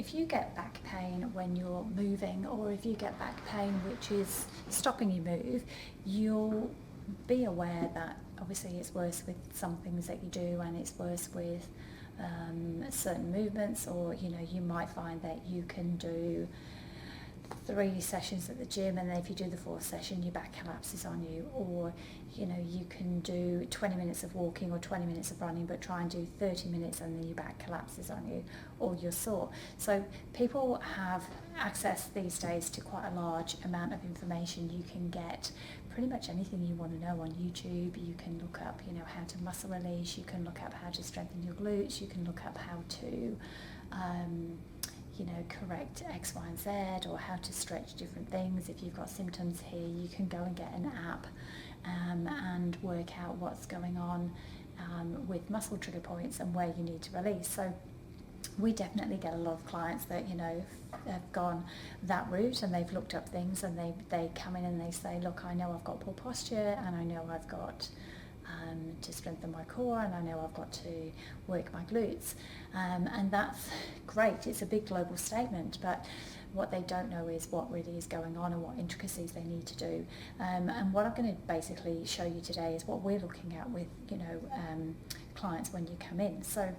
if you get back pain when you're moving, or if you get back pain which is stopping you move, you'll be aware that obviously it's worse with some things that you do, and it's worse with certain movements, or you might find that you can do 3 sessions at the gym, and then if you do the 4th session your back collapses on you, or you can do 20 minutes of walking or 20 minutes of running but try and do 30 minutes and then your back collapses on you, or you're sore. So people have access these days to quite a large amount of information. You can get pretty much anything you want to know on YouTube. You can look up how to muscle release, you can look up how to strengthen your glutes, you can look up how to correct X, Y and Z, or how to stretch different things. If you've got symptoms here, you can go and get an app and work out what's going on with muscle trigger points and where you need to release. So we definitely get a lot of clients that have gone that route, and they've looked up things, and they come in and they say, look, I know I've got poor posture, and I know I've got to strengthen my core, and I know I've got to work my glutes, and that's great. It's a big global statement, but what they don't know is what really is going on and what intricacies they need to do. And what I'm going to basically show you today is what we're looking at with clients when you come in. So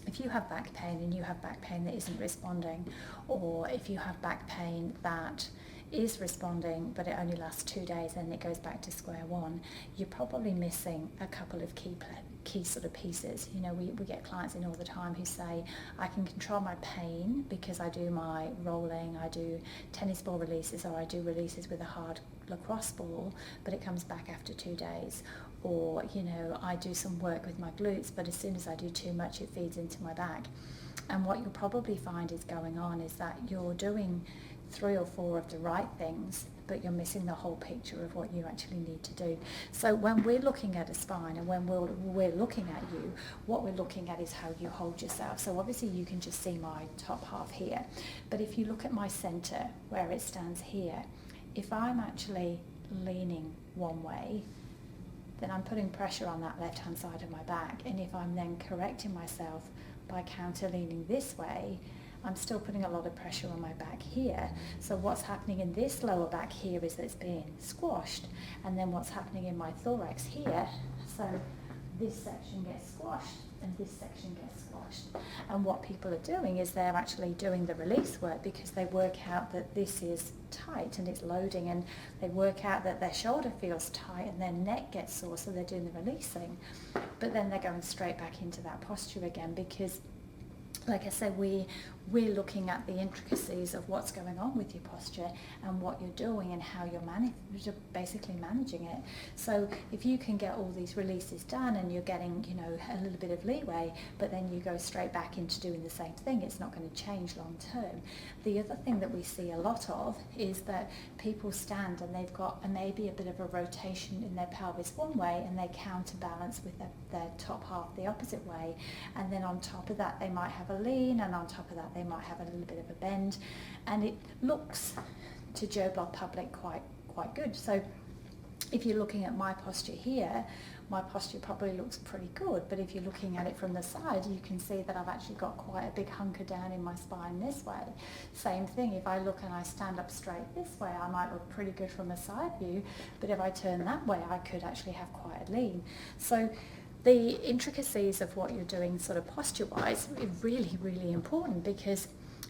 if you have back pain and you have back pain that isn't responding, or if you have back pain that is responding but it only lasts 2 days and it goes back to square one, you're probably missing a couple of key sort of pieces. We get clients in all the time who say, I can control my pain because I do my rolling, I do tennis ball releases, or I do releases with a hard lacrosse ball, but it comes back after 2 days. Or I do some work with my glutes, but as soon as I do too much it feeds into my back. And what you'll probably find is going on is that you're doing 3 or 4 of the right things, but you're missing the whole picture of what you actually need to do. So when we're looking at a spine, and when we're looking at you, what we're looking at is how you hold yourself. So obviously you can just see my top half here, but if you look at my center where it stands here, if I'm actually leaning one way, then I'm putting pressure on that left hand side of my back, and if I'm then correcting myself by counter leaning this way, I'm still putting a lot of pressure on my back here. So what's happening in this lower back here is that it's being squashed, and then what's happening in my thorax here, so this section gets squashed and this section gets squashed. And what people are doing is they're actually doing the release work, because they work out that this is tight and it's loading, and they work out that their shoulder feels tight and their neck gets sore, so they're doing the releasing. But then they're going straight back into that posture again, because like I said, we're looking at the intricacies of what's going on with your posture and what you're doing and how you're basically managing it. So if you can get all these releases done and you're getting, a little bit of leeway, but then you go straight back into doing the same thing, it's not going to change long term. The other thing that we see a lot of is that people stand and they've got maybe a bit of a rotation in their pelvis one way, and they counterbalance with their top half the opposite way, and then on top of that they might have a lean, and on top of that they might have a little bit of a bend, and it looks to Joe Block public quite good. So if you're looking at my posture here, my posture probably looks pretty good, but if you're looking at it from the side, you can see that I've actually got quite a big hunker down in my spine this way. Same thing, if I look and I stand up straight this way, I might look pretty good from a side view, but if I turn that way, I could actually have quite a lean. So the intricacies of what you're doing sort of posture-wise is really, really important, because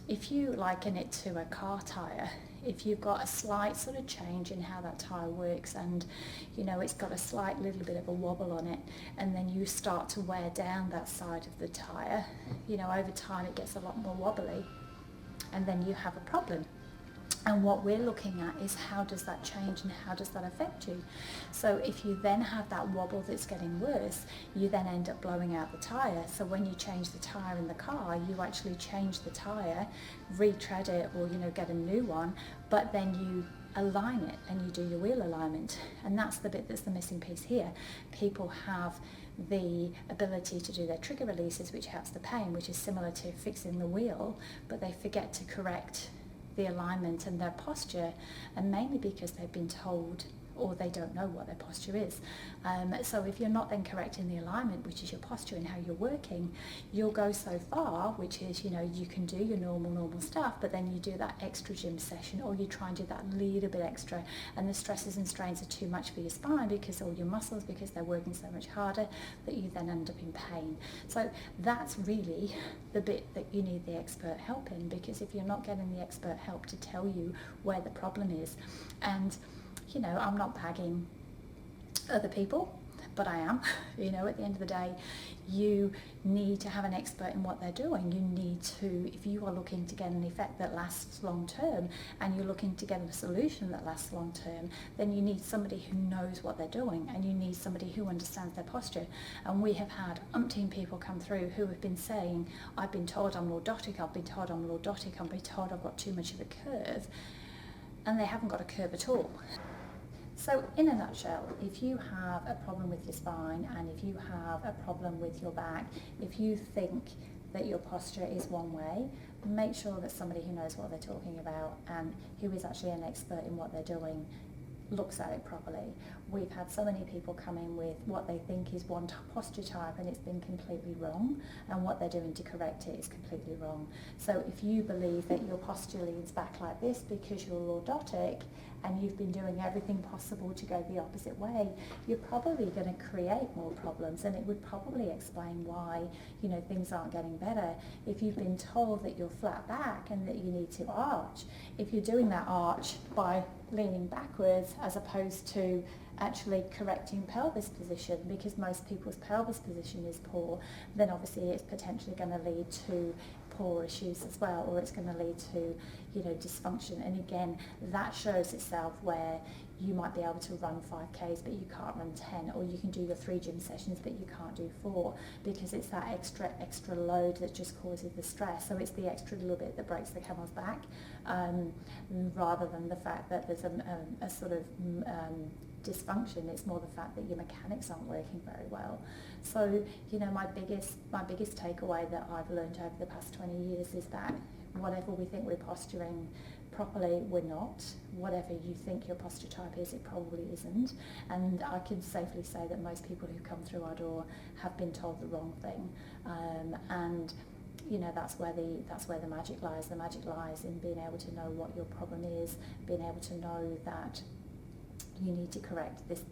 if you liken it to a car tyre, if you've got a slight sort of change in how that tyre works, and it's got a slight little bit of a wobble on it, and then you start to wear down that side of the tyre, over time it gets a lot more wobbly, and then you have a problem. And what we're looking at is how does that change and how does that affect you? So if you then have that wobble that's getting worse, you then end up blowing out the tyre. So when you change the tyre in the car, you actually change the tyre, retread it, or get a new one, but then you align it and you do your wheel alignment. And that's the bit that's the missing piece here. People have the ability to do their trigger releases, which helps the pain, which is similar to fixing the wheel, but they forget to correct the alignment and their posture, and mainly because they've been told or they don't know what their posture is. So if you're not then correcting the alignment, which is your posture and how you're working, you'll go so far, which is, you can do your normal stuff, but then you do that extra gym session, or you try and do that little bit extra, and the stresses and strains are too much for your spine because all your muscles, because they're working so much harder, that you then end up in pain. So that's really the bit that you need the expert help in, because if you're not getting the expert help to tell you where the problem is, and I'm not bagging other people, but I am, at the end of the day, you need to have an expert in what they're doing. You need to, if you are looking to get an effect that lasts long term, and you're looking to get a solution that lasts long term, then you need somebody who knows what they're doing, and you need somebody who understands their posture. And we have had umpteen people come through who have been saying, I've been told I'm lordotic, I've been told I'm lordotic, I've been told I've got too much of a curve, and they haven't got a curve at all. So in a nutshell, if you have a problem with your spine, and if you have a problem with your back, if you think that your posture is one way, make sure that somebody who knows what they're talking about and who is actually an expert in what they're doing looks at it properly. We've had so many people come in with what they think is one posture type, and it's been completely wrong, and what they're doing to correct it is completely wrong. So if you believe that your posture leans back like this because you're lordotic, and you've been doing everything possible to go the opposite way, you're probably going to create more problems, and it would probably explain why things aren't getting better. If you've been told that you're flat back and that you need to arch, if you're doing that arch by leaning backwards as opposed to actually correcting pelvis position, because most people's pelvis position is poor, then obviously it's potentially going to lead to poor issues as well, or it's going to lead to dysfunction. And again, that shows itself where you might be able to run 5Ks but you can't run 10, or you can do your 3 gym sessions but you can't do 4, because it's that extra load that just causes the stress. So it's the extra little bit that breaks the camel's back, rather than the fact that there's a sort of dysfunction. It's more the fact that your mechanics aren't working very well. So my biggest takeaway that I've learned over the past 20 years is that whatever we think we're posturing properly, we're not. Whatever you think your posture type is, it probably isn't. And I can safely say that most people who come through our door have been told the wrong thing, and that's where the magic lies. The magic lies in being able to know what your problem is, being able to know that you need to correct this,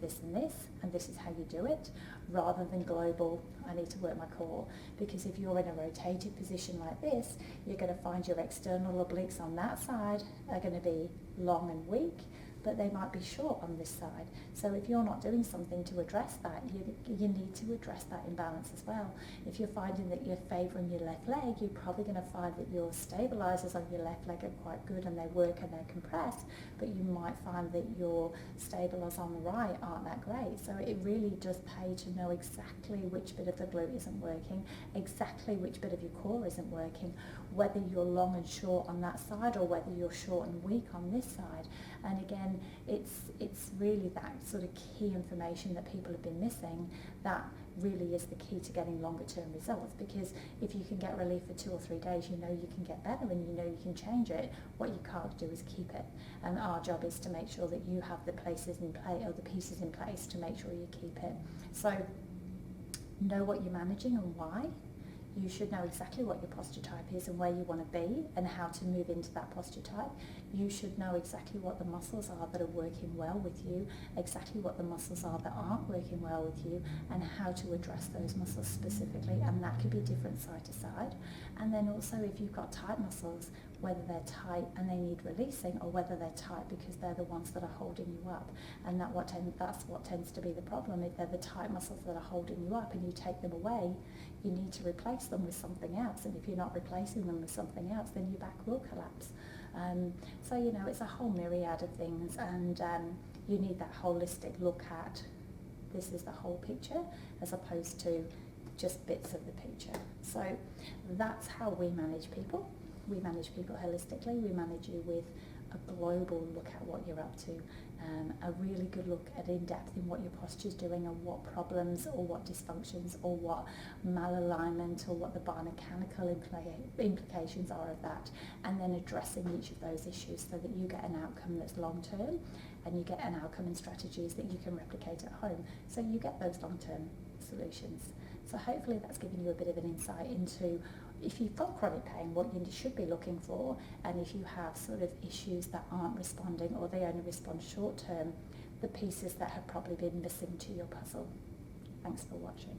and this is how you do it, rather than global, I need to work my core. Because if you're in a rotated position like this, you're going to find your external obliques on that side are going to be long and weak, but they might be short on this side. So if you're not doing something to address that, you need to address that imbalance as well. If you're finding that you're favouring your left leg, you're probably going to find that your stabilisers on your left leg are quite good and they work and they're compressed, but you might find that your stabilisers on the right aren't that great. So it really does pay to know exactly which bit of the glute isn't working, exactly which bit of your core isn't working, whether you're long and short on that side or whether you're short and weak on this side. And again, it's really that sort of key information that people have been missing that really is the key to getting longer term results. Because if you can get relief for 2 or 3 days, you can get better and you can change it. What you can't do is keep it. And our job is to make sure that you have the places in place, or the pieces in place, to make sure you keep it. So know what you're managing and why. You should know exactly what your posture type is and where you want to be and how to move into that posture type. You should know exactly what the muscles are that are working well with you, exactly what the muscles are that aren't working well with you, and how to address those muscles specifically. And that could be different side to side. And then also, if you've got tight muscles, whether they're tight and they need releasing, or whether they're tight because they're the ones that are holding you up. And that's what tends to be the problem. If they're the tight muscles that are holding you up and you take them away, you need to replace them with something else. And if you're not replacing them with something else, then your back will collapse. So it's a whole myriad of things, and you need that holistic look at this is the whole picture as opposed to just bits of the picture. So that's how we manage people. We manage people holistically. We manage you with a global look at what you're up to, a really good look at in depth in what your posture's doing and what problems or what dysfunctions or what malalignment or what the biomechanical implications are of that, and then addressing each of those issues so that you get an outcome that's long term, and you get an outcome and strategies that you can replicate at home, so you get those long term solutions. So hopefully that's given you a bit of an insight into, if you've got chronic pain, what you should be looking for, and if you have sort of issues that aren't responding or they only respond short term, the pieces that have probably been missing to your puzzle. Thanks for watching.